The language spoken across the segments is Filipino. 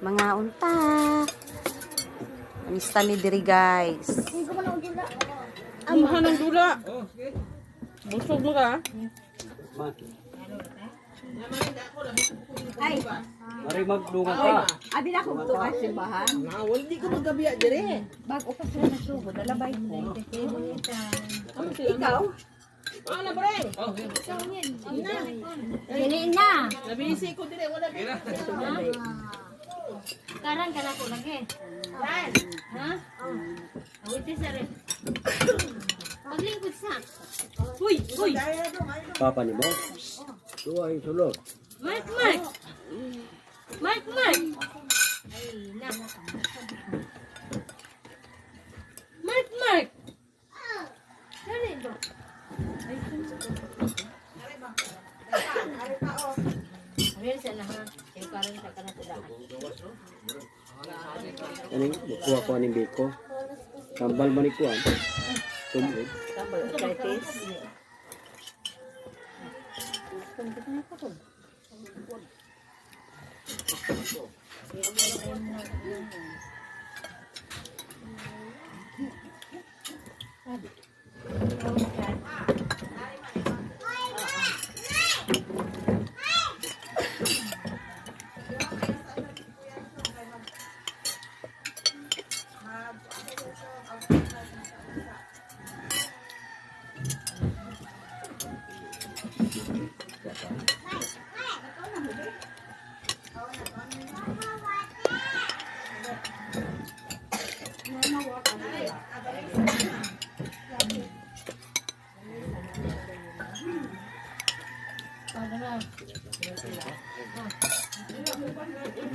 Mga unta. Anista mi diri guys. Amahan ng dula. Busog mo ka. Ay, Mari magdungan ka. abi na ko to ka simbahan. Nawal di ko magabiya dire. Bago pa sila nasubo, dalabay ko. Ikaw? Ano pre? Dili na. Nabisi ko dire wala bira. Karan ka na ko lagi. Yan. Ha? Awit sa rin. Paglingkod sa. Uy, uy. Papa ni mo. Tuwa sulod. Mark, Mark. Mark, Mark. Ay, na. Mark, Mark. Dali ba? Ayun sa na ha. Yung karan ka na tudahan. Ano kuha ko ni Biko. Kambal man ikuan. Tumod. Tambal arthritis.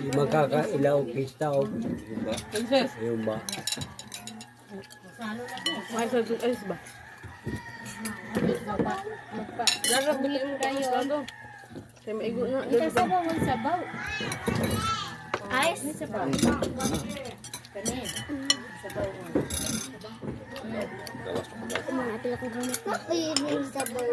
Di magkakailaw pista o Princess. yung ba? May sa ice ba? Darap bigay mo kayo ano. Kaya maigo na. Ito sabaw mo sabaw. Ice? Sabaw. Kanin. Sabaw mo. Mga apil akong gamit ko. Uy, may sabaw.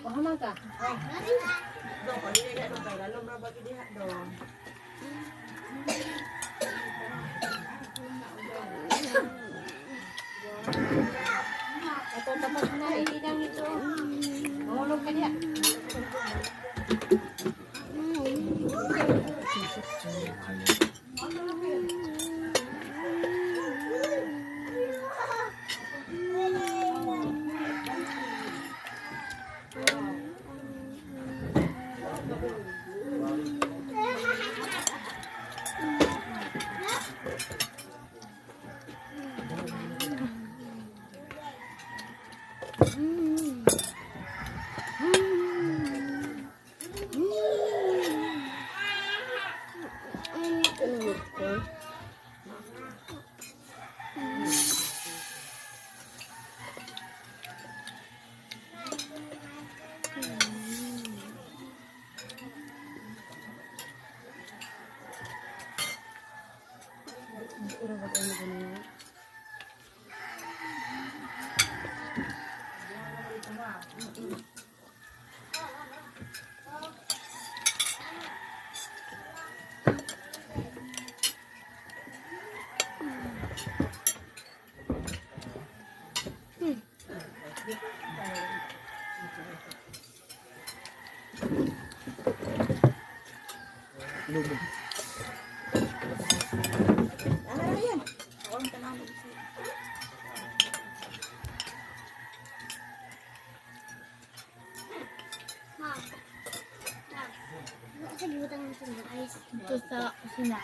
Pahaman ka. Ito tapos na ilang ito. Mahulog ka niya. Sa libutan natin ng ice. Ito sa kusina.